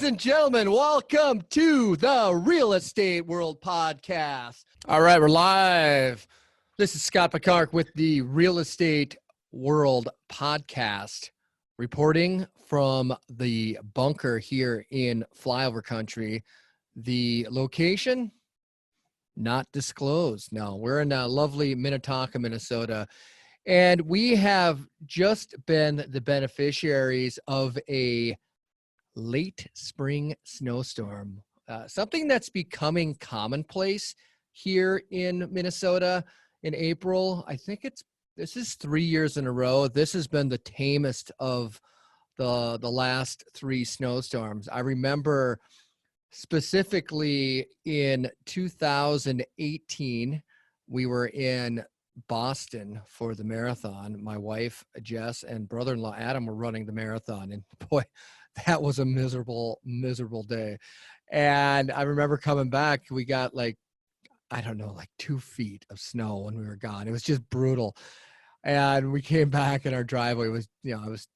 and gentlemen, welcome to the Real Estate World Podcast. All right, we're live. This is Scott Picark with the Real Estate World Podcast, reporting from the bunker here in Flyover Country. The location, not disclosed. No, we're in lovely Minnetonka, Minnesota. And we have just been the beneficiaries of a late spring snowstorm, something that's becoming commonplace here in Minnesota in April. I think this is 3 years in a row. This has been the tamest of the last three snowstorms. I remember specifically in 2018, we were in Boston for the marathon. My wife, Jess, and brother-in-law, Adam, were running the marathon. And boy, that was a miserable, miserable day. And I remember coming back, we got like 2 feet of snow when we were gone. It was just brutal. And we came back and our driveway was, I was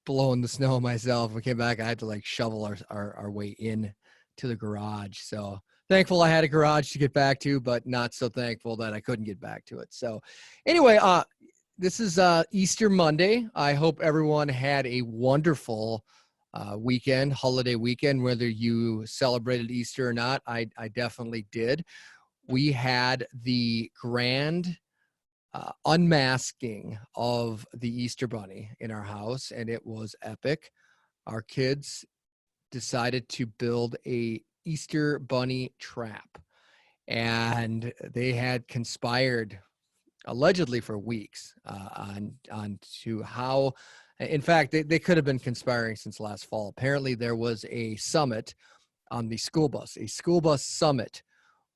blowing the snow myself. We came back, I had to like shovel our way in to the garage. So thankful I had a garage to get back to, but not so thankful that I couldn't get back to it. So anyway, this is Easter Monday. I hope everyone had a wonderful weekend, holiday weekend, whether you celebrated Easter or not. I definitely did. We had the grand unmasking of the Easter Bunny in our house, and it was epic. Our kids decided to build a Easter Bunny trap, and they had conspired allegedly for weeks on to how, in fact, they could have been conspiring since last fall. Apparently there was a summit on the school bus summit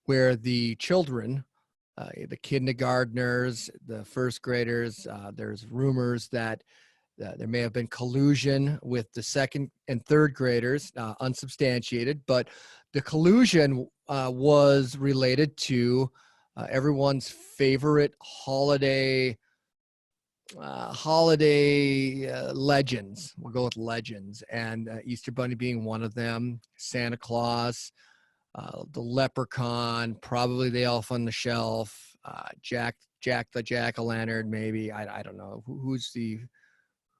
where the children, the kindergartners, the first graders, there's rumors that there may have been collusion with the second and third graders, unsubstantiated, but the collusion was related to everyone's favorite holiday legends. We'll go with legends, and Easter Bunny being one of them. Santa Claus, the Leprechaun, probably the Elf on the Shelf, Jack the Jack-o'-lantern, maybe. I don't know who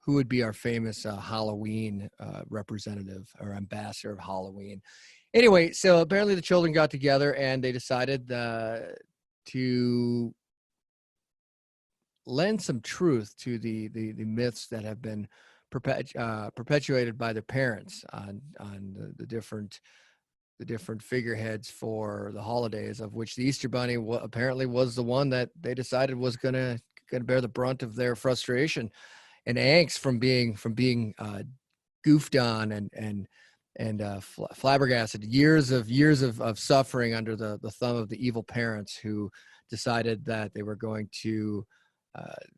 would be our famous Halloween representative or ambassador of Halloween. Anyway, so apparently the children got together and they decided to lend some truth to the myths that have been perpetuated by their parents on the different figureheads for the holidays, of which the Easter Bunny apparently was the one that they decided was gonna bear the brunt of their frustration and angst from being goofed on and flabbergasted. Years of suffering under the thumb of the evil parents who decided that they were going to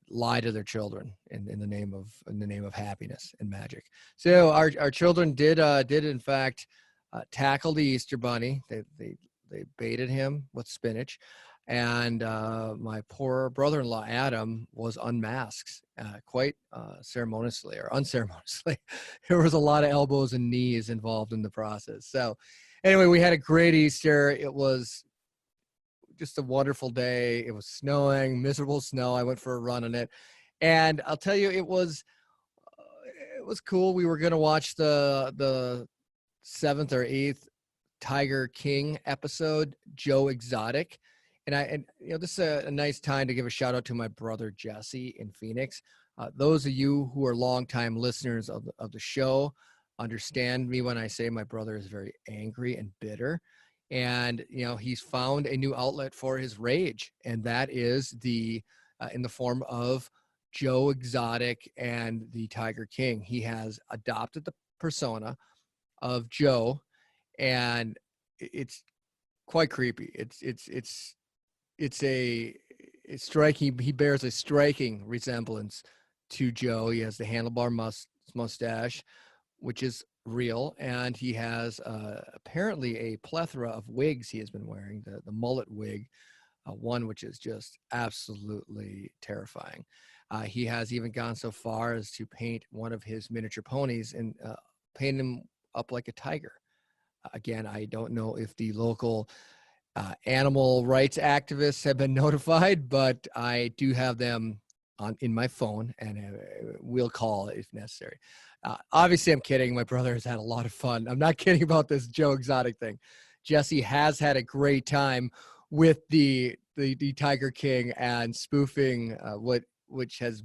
lie to their children in the name of happiness and magic. So our children did in fact tackle the Easter Bunny. They baited him with spinach. And my poor brother-in-law, Adam, was unmasked quite ceremoniously or unceremoniously. There was a lot of elbows and knees involved in the process. So anyway, we had a great Easter. It was just a wonderful day. It was snowing, miserable snow. I went for a run in it. And I'll tell you, it was cool. We were going to watch the 7th or 8th Tiger King episode, Joe Exotic. And this is a nice time to give a shout out to my brother Jesse in Phoenix. Those of you who are longtime listeners of the show understand me when I say my brother is very angry and bitter, and he's found a new outlet for his rage, and that is in the form of Joe Exotic and the Tiger King. He has adopted the persona of Joe, and it's quite creepy. It's striking. He bears a striking resemblance to Joe. He has the handlebar mustache, which is real, and he has apparently a plethora of wigs he has been wearing. The mullet wig, one which is just absolutely terrifying. He has even gone so far as to paint one of his miniature ponies and paint him up like a tiger. Again, I don't know if the local animal rights activists have been notified, but I do have them in my phone, and we'll call if necessary. Obviously, I'm kidding. My brother has had a lot of fun. I'm not kidding about this Joe Exotic thing. Jesse has had a great time with the Tiger King and spoofing which has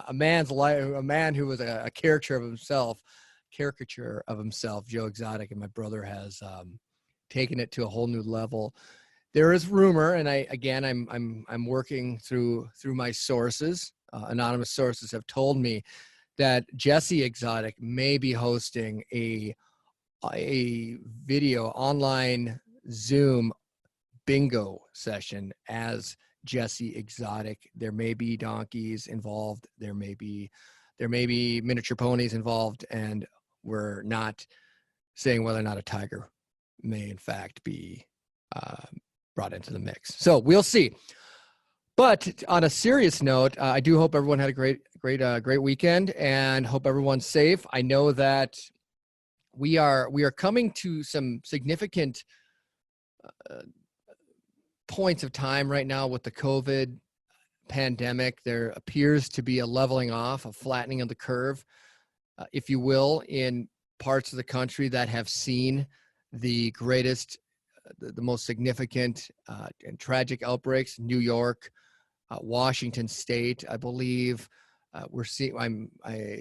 a man's life, a man who was a caricature of himself, Joe Exotic, and my brother has taken it to a whole new level. There is rumor, and I'm working through my sources. Anonymous sources have told me that Jesse Exotic may be hosting a video online Zoom bingo session as Jesse Exotic. There may be donkeys involved. There may be miniature ponies involved, and we're not saying whether or not a tiger may in fact be brought into the mix. So we'll see. But on a serious note, I do hope everyone had a great weekend, and hope everyone's safe. I know that we are coming to some significant points of time right now with the COVID pandemic. There appears to be a leveling off, a flattening of the curve, if you will, in parts of the country that have seen the greatest, the most significant and tragic outbreaks. New York, Washington State, I believe. We're seeing.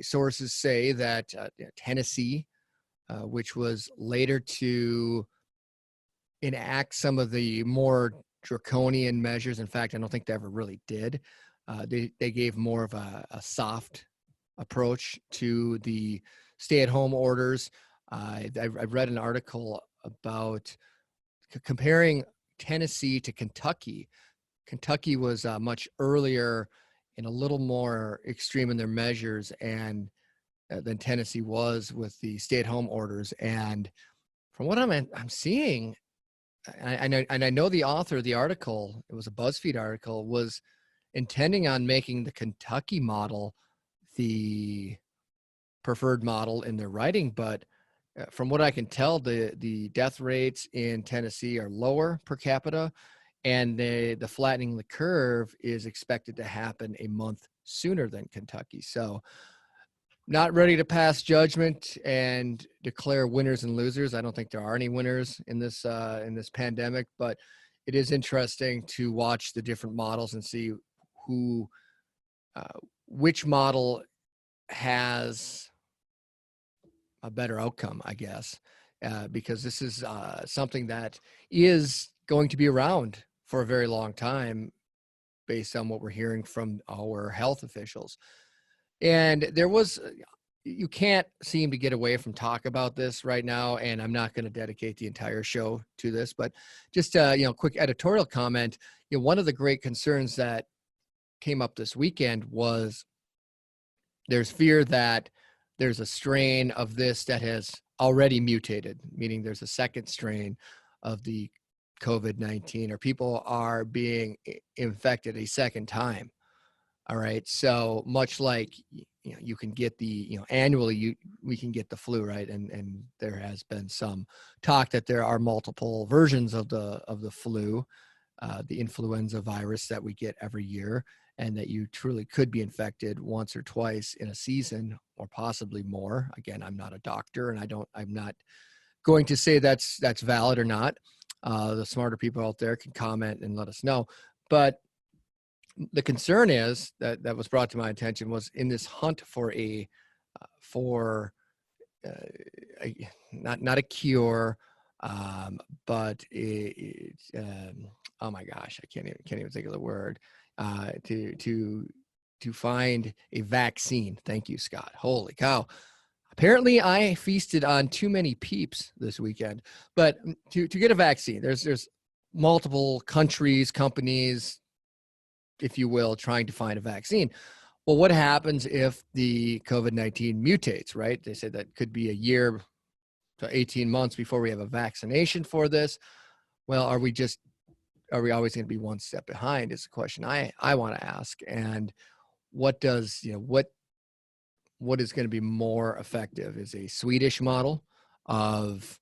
Sources say that Tennessee, which was later to enact some of the more draconian measures. In fact, I don't think they ever really did. They gave more of a soft approach to the stay-at-home orders. I read an article about comparing Tennessee to Kentucky. Kentucky was much earlier and a little more extreme in their measures and than Tennessee was with the stay-at-home orders. And from what I'm seeing, I know the author of the article, it was a BuzzFeed article, was intending on making the Kentucky model the preferred model in their writing, but from what I can tell, the death rates in Tennessee are lower per capita, and the flattening the curve is expected to happen a month sooner than Kentucky. So not ready to pass judgment and declare winners and losers. I don't think there are any winners in this pandemic, but it is interesting to watch the different models and see which model has a better outcome, I guess, because this is something that is going to be around for a very long time based on what we're hearing from our health officials. And you can't seem to get away from talk about this right now, and I'm not going to dedicate the entire show to this, but just quick editorial comment. One of the great concerns that came up this weekend was there's fear that there's a strain of this that has already mutated, meaning there's a second strain of the COVID-19, or people are being infected a second time. All right. So much like, you can get annually we can get the flu, right? And there has been some talk that there are multiple versions of the flu, the influenza virus that we get every year, and that you truly could be infected once or twice in a season, or possibly more. Again, I'm not a doctor, and I'm not going to say that's valid or not. The smarter people out there can comment and let us know. But the concern is that was brought to my attention was in this hunt for not a cure, but oh my gosh, I can't even think of the word, to find a vaccine. Thank you, Scott. Holy cow. Apparently I feasted on too many peeps this weekend, but to get a vaccine, there's multiple countries, companies, if you will, trying to find a vaccine. Well, what happens if the COVID-19 mutates, right? They say that could be a year to 18 months before we have a vaccination for this. Well, are we always going to be one step behind is the question I want to ask. And what is going to be more effective? Is a Swedish model of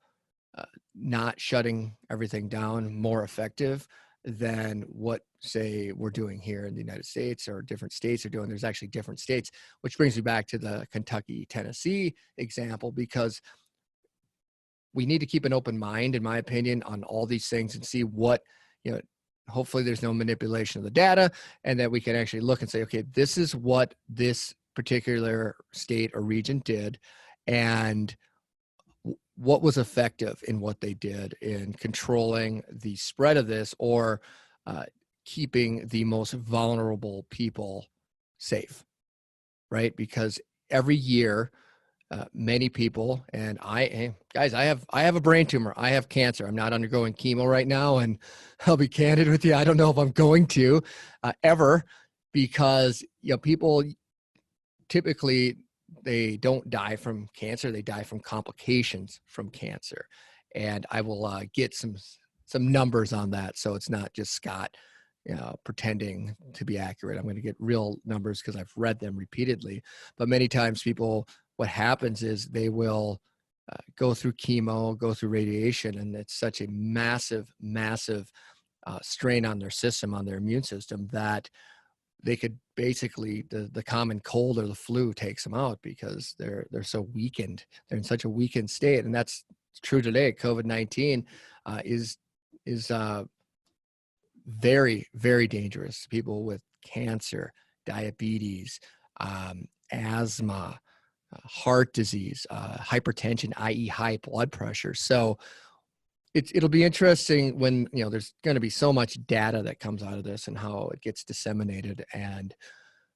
not shutting everything down more effective than what, say, we're doing here in the United States or different states are doing. There's actually different states, which brings me back to the Kentucky, Tennessee example, because we need to keep an open mind, in my opinion, on all these things and see what, hopefully there's no manipulation of the data, and that we can actually look and say, okay, this is what this particular state or region did, and what was effective in what they did in controlling the spread of this, or keeping the most vulnerable people safe, right? Because every year, many people, and guys, I have a brain tumor. I have cancer. I'm not undergoing chemo right now, and I'll be candid with you. I don't know if I'm going to ever, because people typically, they don't die from cancer. They die from complications from cancer. And I will get some numbers on that, so it's not just Scott pretending to be accurate. I'm going to get real numbers because I've read them repeatedly. But many times people, what happens is they will go through chemo, go through radiation, and it's such a massive strain on their system, on their immune system, that they could basically, the common cold or the flu takes them out because they're so weakened. They're in such a weakened state, and that's true today. COVID-19 is very, very dangerous to people with cancer, diabetes, asthma, heart disease, hypertension, i.e. high blood pressure. So it'll be interesting when, there's going to be so much data that comes out of this and how it gets disseminated, and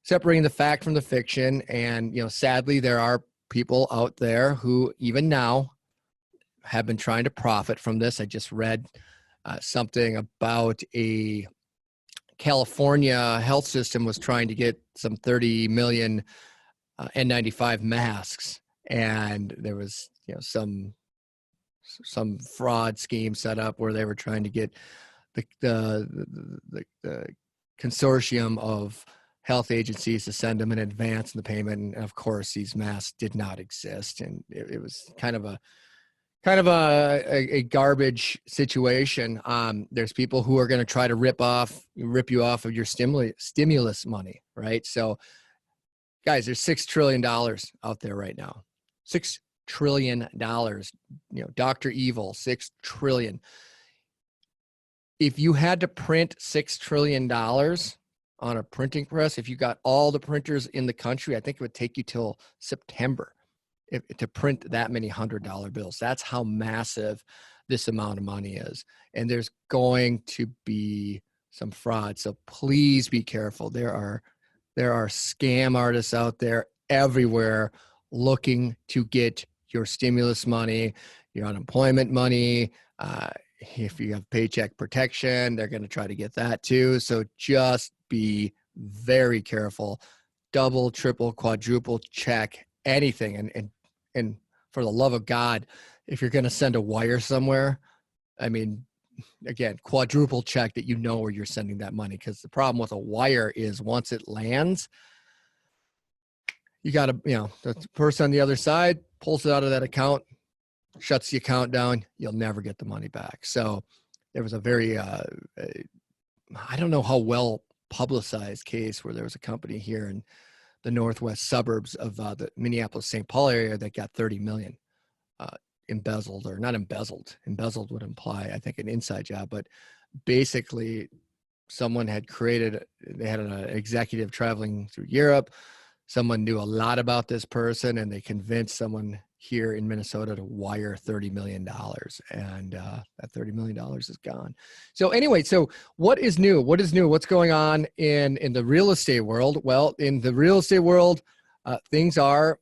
separating the fact from the fiction. And, sadly, there are people out there who even now have been trying to profit from this. I just read something about a California health system was trying to get some 30 million N95 masks, and there was, some fraud scheme set up where they were trying to get the consortium of health agencies to send them in advance in the payment. And of course, these masks did not exist, and it was kind of a garbage situation. There's people who are going to try to rip you off of your stimulus money, right? So, guys, there's $6 trillion out there right now. $6 trillion. Dr. Evil, $6 trillion. If you had to print $6 trillion on a printing press, if you got all the printers in the country, I think it would take you till September to print that many $100 bills. That's how massive this amount of money is. And there's going to be some fraud. So please be careful. There are scam artists out there everywhere looking to get your stimulus money, your unemployment money. If you have paycheck protection, they're going to try to get that too. So just be very careful. Double, triple, quadruple check anything. And for the love of God, if you're going to send a wire somewhere, I mean, again, quadruple check that where you're sending that money, because the problem with a wire is once it lands, you got to, the person on the other side pulls it out of that account, shuts the account down, you'll never get the money back. So there was a very, I don't know how well publicized case where there was a company here in the northwest suburbs of the Minneapolis-St. Paul area that got 30 million embezzled, or not embezzled. Embezzled would imply, I think, an inside job, but basically someone had they had an executive traveling through Europe. Someone knew a lot about this person, and they convinced someone here in Minnesota to wire $30 million. And that $30 million is gone. So anyway, so what is new? What's going on in the real estate world? Well, in the real estate world, things are,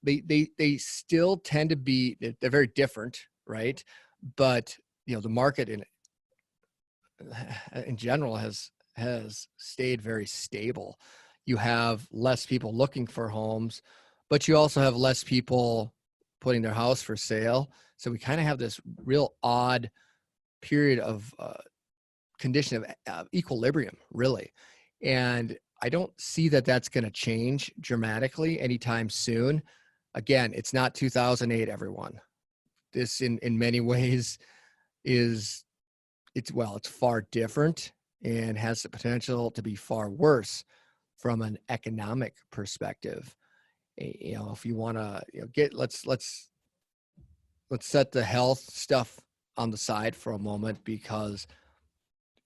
they still tend to be, they're very different, right? But, the market in general has stayed very stable. You have less people looking for homes, but you also have less people putting their house for sale. So we kind of have this real odd period of condition of equilibrium, really. And I don't see that that's going to change dramatically anytime soon. Again, it's not 2008, everyone. this in many ways is it's far different and has the potential to be far worse from an economic perspective. If you want to let's set the health stuff on the side for a moment, because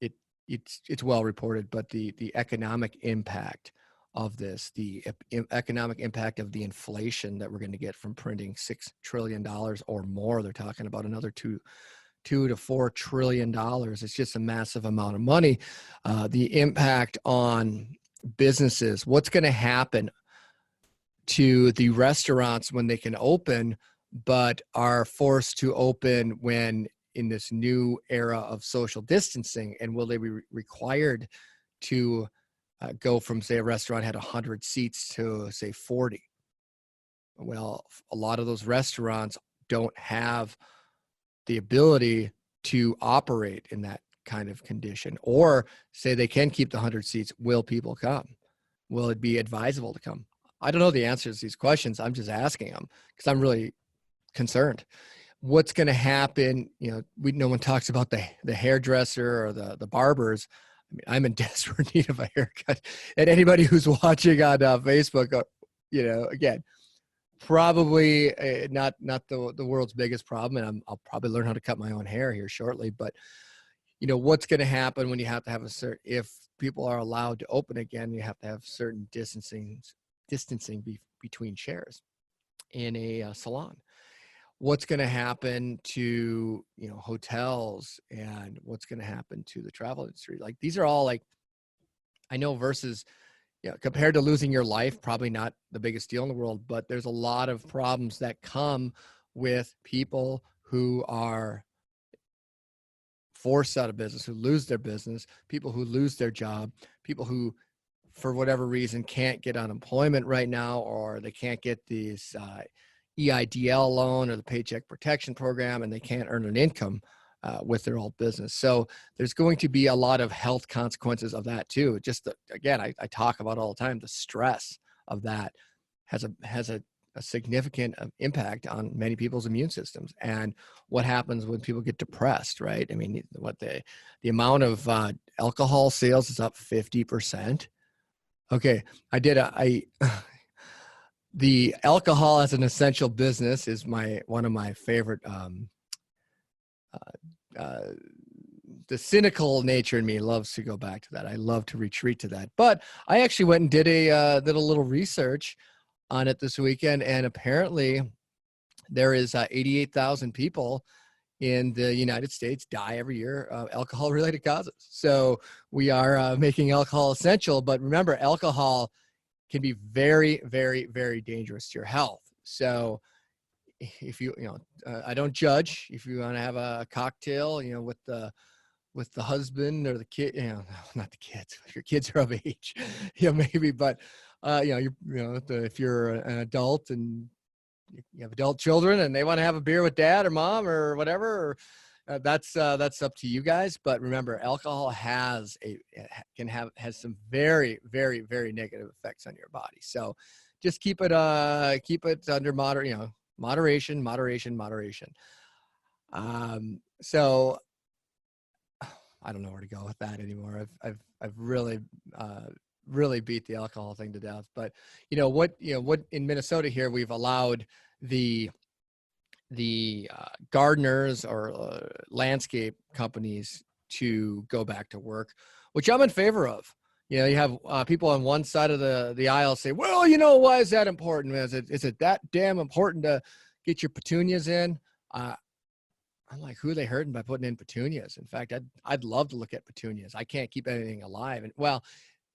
it it's well reported, but the economic impact of this, the economic impact of the inflation that we're going to get from printing $6 trillion or more. They're talking about another two to $4 trillion. It's just a massive amount of money. The impact on businesses, what's going to happen to the restaurants when they can open, but are forced to open when in this new era of social distancing, and will they be required to go from, say, a restaurant had 100 seats to, say, 40? Well, a lot of those restaurants don't have the ability to operate in that kind of condition. Or say they can keep the 100 seats, will people come? Will it be advisable to come? I don't know the answers to these questions. I'm just asking them because I'm really concerned. What's going to happen? No one talks about the hairdresser or the barbers. I mean, I'm in desperate need of a haircut. And anybody who's watching on Facebook, again, probably not the world's biggest problem, and I'll probably learn how to cut my own hair here shortly. But what's going to happen when you have to have if people are allowed to open again, you have to have certain distancing between chairs in a salon. What's going to happen to hotels, and what's going to happen to the travel industry? Like, these are all, like, I know versus compared to losing your life, probably not the biggest deal in the world, but there's a lot of problems that come with people who are forced out of business, who lose their business, people who lose their job, people who, for whatever reason, can't get unemployment right now, or they can't get these EIDL loan or the Paycheck Protection Program, and they can't earn an income with their old business. So there's going to be a lot of health consequences of that too. Just again, I talk about all the time, the stress of that has a significant impact on many people's immune systems. And what happens when people get depressed, right? I mean, the amount of alcohol sales is up 50%. Okay, the alcohol as an essential business is one of my favorite. The cynical nature in me loves to go back to that. I love to retreat to that. But I actually went and did a little research on it this weekend, and apparently there is 88,000 people in the United States die every year of alcohol-related causes. So we are making alcohol essential. But remember, alcohol can be very, very, very dangerous to your health. So if I don't judge. If you want to have a cocktail, with the husband or the kid, not the kids, if your kids are of age, maybe, but if you're an adult and you have adult children and they want to have a beer with dad or mom or whatever, that's up to you guys. But remember, alcohol has some very, very, very negative effects on your body. So just keep it under moderation. So I don't know where to go with that anymore. I've really really beat the alcohol thing to death. But what in Minnesota here, we've allowed the gardeners or landscape companies to go back to work, which I'm in favor of. You have people on one side of the aisle say, well, why is that important? Is it that damn important to get your petunias in? I'm like, who are they hurting by putting in petunias? In fact, I'd love to look at petunias. I can't keep anything alive. And well,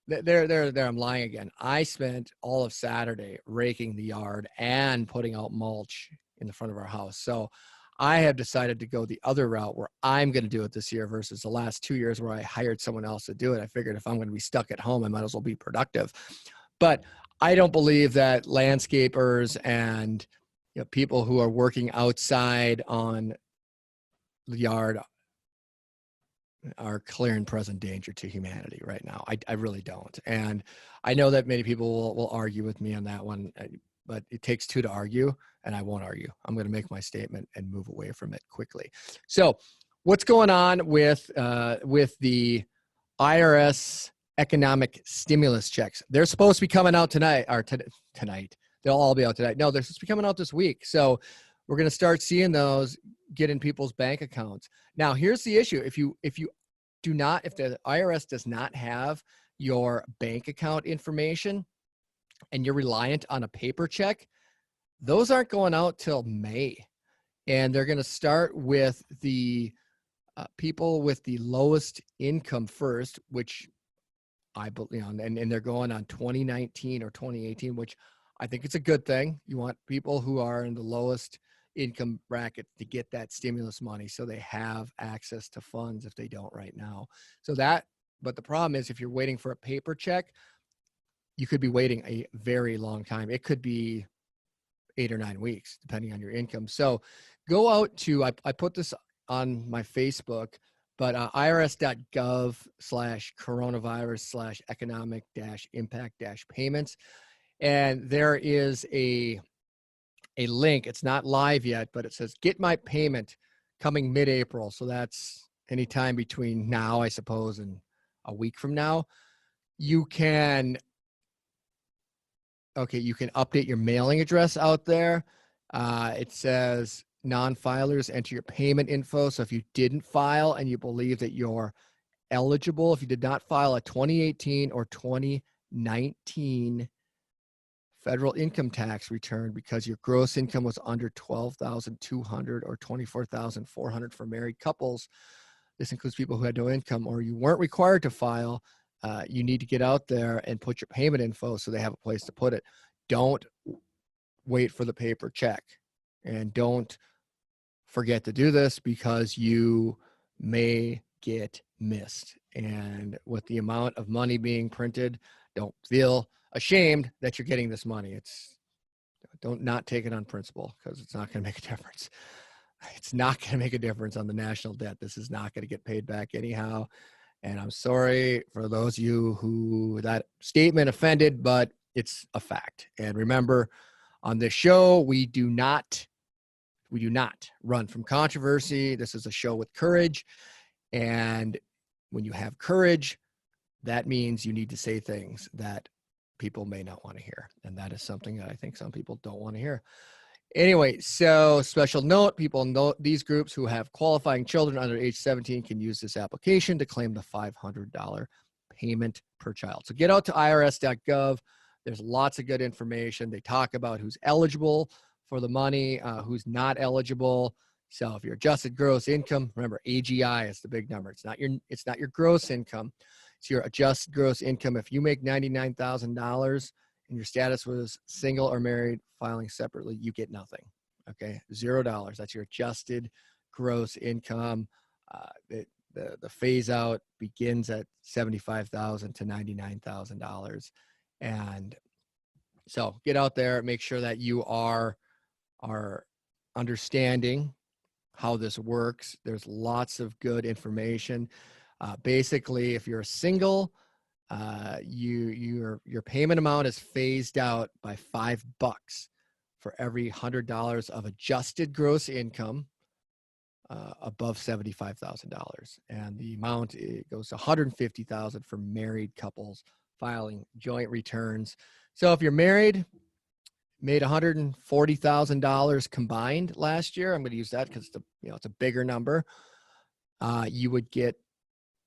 there, I'm lying again. I spent all of Saturday raking the yard and putting out mulch in the front of our house. So I have decided to go the other route, where I'm going to do it this year versus the last 2 years where I hired someone else to do it. I figured if I'm going to be stuck at home, I might as well be productive. But I don't believe that landscapers and people who are working outside on the yard are clear and present danger to humanity right now. I really don't. And I know that many people will argue with me on that one. but it takes two to argue, and I won't argue. I'm going to make my statement and move away from it quickly. So what's going on with the IRS economic stimulus checks? They're supposed to be coming out tonight, or tonight. They'll all be out tonight. No, they're supposed to be coming out this week. So we're going to start seeing those get in people's bank accounts. Now, here's the issue. If the IRS does not have your bank account information and you're reliant on a paper check, those aren't going out till May. And they're going to start with the people with the lowest income first, which I believe, and they're going on 2019 or 2018, which I think it's a good thing. You want people who are in the lowest income bracket to get that stimulus money so they have access to funds if they don't right now. But the problem is, if you're waiting for a paper check, you could be waiting a very long time. It could be 8 or 9 weeks, depending on your income. So go out to, I put this on my Facebook, but irs.gov/coronavirus/economic-impact-payments. And there is a link. It's not live yet, but it says get my payment coming mid-April. So that's anytime between now, I suppose, and a week from now. You can update your mailing address out there. It says non-filers enter your payment info. So if you didn't file and you believe that you're eligible, if you did not file a 2018 or 2019 federal income tax return because your gross income was under $12,200 or $24,400 for married couples, this includes people who had no income, or you weren't required to file, you need to get out there and put your payment info so they have a place to put it. Don't wait for the paper check, and don't forget to do this because you may get missed. And with the amount of money being printed, don't feel ashamed that you're getting this money. Don't not take it on principle, because it's not going to make a difference. It's not going to make a difference on the national debt. This is not going to get paid back anyhow. And I'm sorry for those of you who that statement offended, but it's a fact. And remember, on this show, we do not run from controversy. This is a show with courage. And when you have courage, that means you need to say things that people may not want to hear. And that is something that I think some people don't want to hear. Anyway, so special note, people know these groups who have qualifying children under age 17 can use this application to claim the $500 payment per child. So get out to irs.gov. There's lots of good information. They talk about who's eligible for the money, who's not eligible. So if your adjusted gross income, remember AGI is the big number. It's not your gross income. It's your adjusted gross income. If you make $99,000 and your status was single or married, filing separately, you get nothing. Okay, $0. That's your adjusted gross income. The phase out begins at $75,000 to $99,000, and so get out there. Make sure that you are understanding how this works. There's lots of good information. Basically, if you're single, your payment amount is phased out by $5 for every $100 of adjusted gross income above $75,000, and the amount, it goes to $150,000 for married couples filing joint returns. So if you're married, made $140,000 combined last year, I'm going to use that because it's a bigger number. You would get,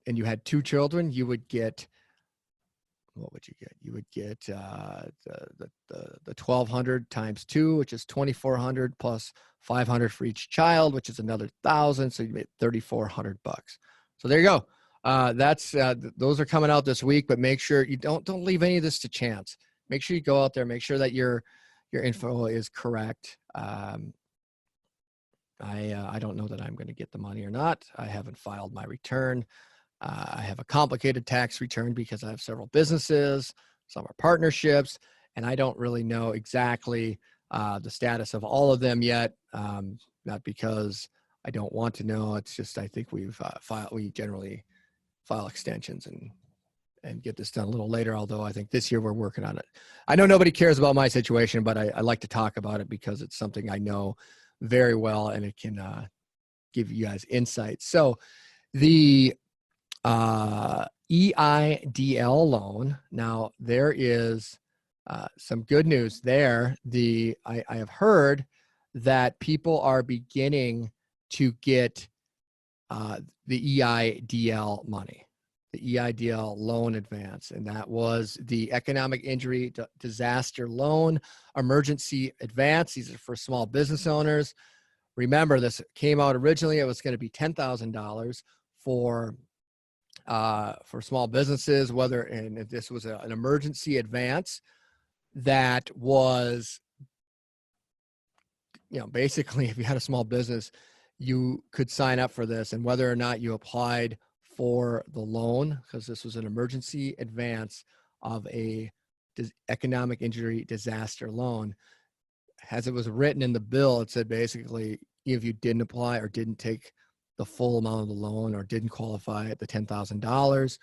and you had 2 children, you would get, what would you get? You would get the 1,200 times 2, which is 2,400 plus 500 for each child, which is another 1,000. So you made $3,400. So there you go. Those are coming out this week, but make sure you don't leave any of this to chance. Make sure you go out there, make sure that your info is correct. I don't know that I'm going to get the money or not. I haven't filed my return. I have a complicated tax return because I have several businesses, some are partnerships, and I don't really know exactly the status of all of them yet. Not because I don't want to know. It's just I think we generally file extensions and and get this done a little later, although I think this year we're working on it. I know nobody cares about my situation, but I like to talk about it because it's something I know very well, and it can give you guys insight. So the EIDL loan, now there is some good news there. I have heard that people are beginning to get the EIDL money, the EIDL loan advance, and that was the Economic Injury Disaster Loan Emergency Advance. These are for small business owners. Remember, this came out originally, it was going to be $10,000 for small businesses, and this was an emergency advance that was, basically, if you had a small business, you could sign up for this, and whether or not you applied for the loan, because this was an emergency advance of a economic injury disaster loan, as it was written in the bill, it said basically if you didn't apply or didn't take the full amount of the loan or didn't qualify at the $10,000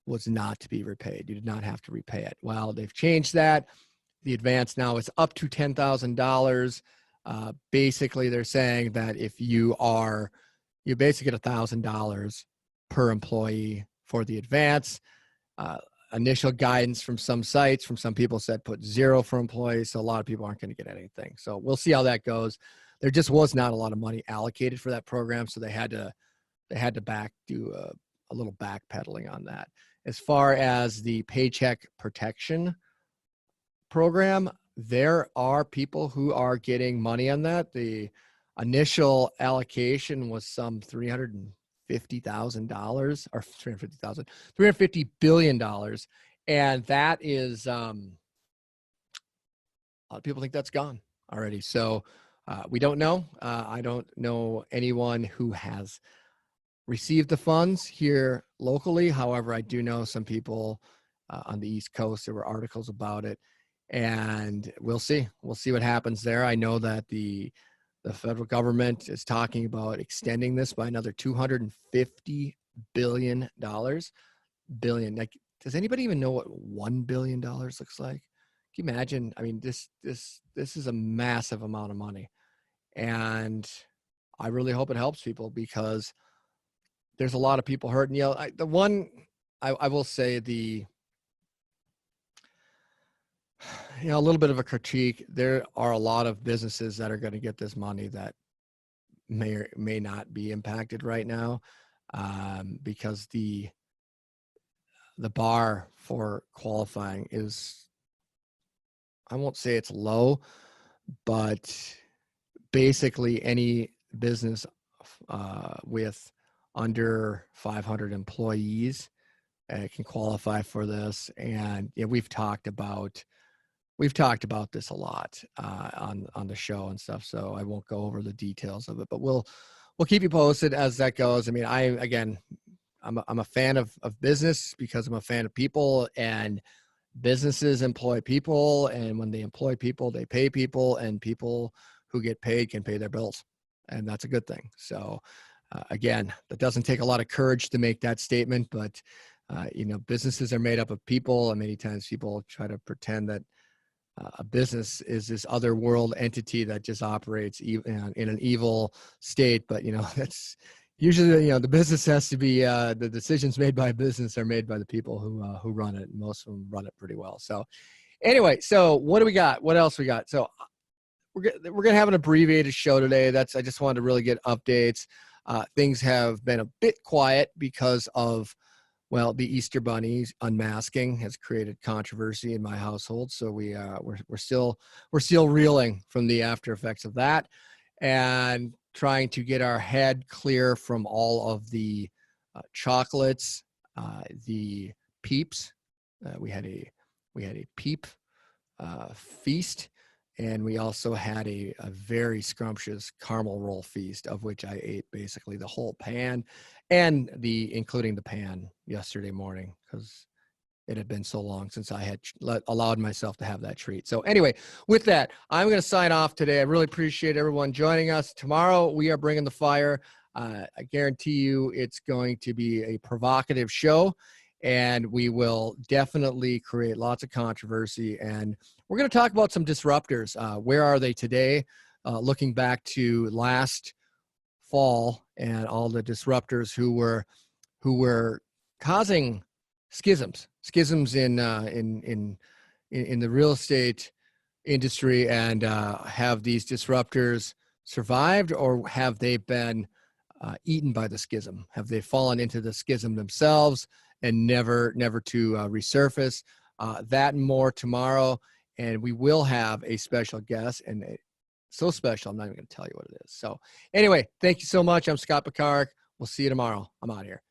was not to be repaid. You did not have to repay it. Well, they've changed that. The advance now is up to $10,000. Basically, they're saying that if you basically get $1,000 per employee for the advance. Initial guidance from some sites, from some people said put 0 for employees. So a lot of people aren't going to get anything. So we'll see how that goes. There just was not a lot of money allocated for that program. So they had to do a little backpedaling on that. As far as the Paycheck Protection Program, there are people who are getting money on that. The initial allocation was some $350,000 or $350 billion. And that is, a lot of people think that's gone already. So we don't know. I don't know anyone who has received the funds here locally. However, I do know some people on the East Coast. There were articles about it, and we'll see. We'll see what happens there. I know that the federal government is talking about extending this by another $250 billion. Like, does anybody even know what $1 billion looks like? Can you imagine? I mean, this is a massive amount of money, and I really hope it helps people because there's a lot of people hurting. I will say a little bit of a critique. There are a lot of businesses that are going to get this money that may or may not be impacted right now, because the bar for qualifying is, I won't say it's low, but basically any business with under 500 employees can qualify for this. And we've talked about this a lot on the show and stuff, so I won't go over the details of it, but we'll keep you posted as that goes. I mean, I'm a fan of business because I'm a fan of people, and businesses employ people, and when they employ people, they pay people, and people who get paid can pay their bills, and that's a good thing. So again, that doesn't take a lot of courage to make that statement, but businesses are made up of people, and many times people try to pretend that a business is this other world entity that just operates in an evil state. But that's usually the business has to be the decisions made by a business are made by the people who run it. Most of them run it pretty well. So anyway, so what do we got? What else we got? So we're gonna have an abbreviated show today. I just wanted to really get updates. Things have been a bit quiet because of, well, the Easter bunnies unmasking has created controversy in my household. So we're still reeling from the after effects of that, and trying to get our head clear from all of the chocolates, the peeps. We had a peep feast, and we also had a very scrumptious caramel roll feast, of which I ate basically the whole pan, and including the pan yesterday morning, because it had been so long since I had allowed myself to have that treat. So anyway, with that, I'm going to sign off today. I really appreciate everyone joining us. Tomorrow, we are bringing the fire. I guarantee you it's going to be a provocative show, and we will definitely create lots of controversy. And we're going to talk about some disruptors. Where are they today? Looking back to last fall and all the disruptors who were causing schisms in the real estate industry, and have these disruptors survived, or have they been eaten by the schism? Have they fallen into the schism themselves and never to resurface? That and more tomorrow, and we will have a special guest, and so special I'm not even going to tell you what it is. So anyway, thank you so much. I'm Scott Picard. We'll see you tomorrow. I'm out of here.